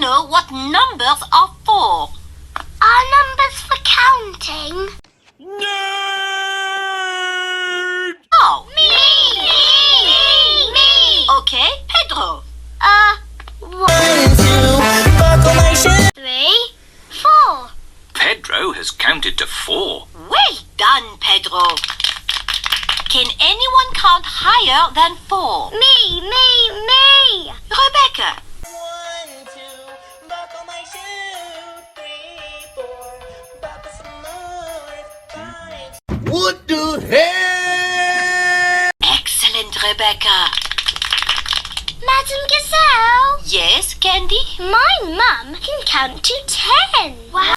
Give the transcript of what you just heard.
know what numbers are for? Are numbers for counting? Nerd! Oh, Me! okay, Pedro. 1, 2, 3, 4. Pedro has counted to 4. Well done, Pedro. Can anyone count higher than 4? Me! Rebecca. 1, 2, buckle my shoe. 3, 4, buckle some more. 5. What the hell? Excellent, Rebecca. Madam Gazelle, Yes, Candy? my mum can count to 10. Wow.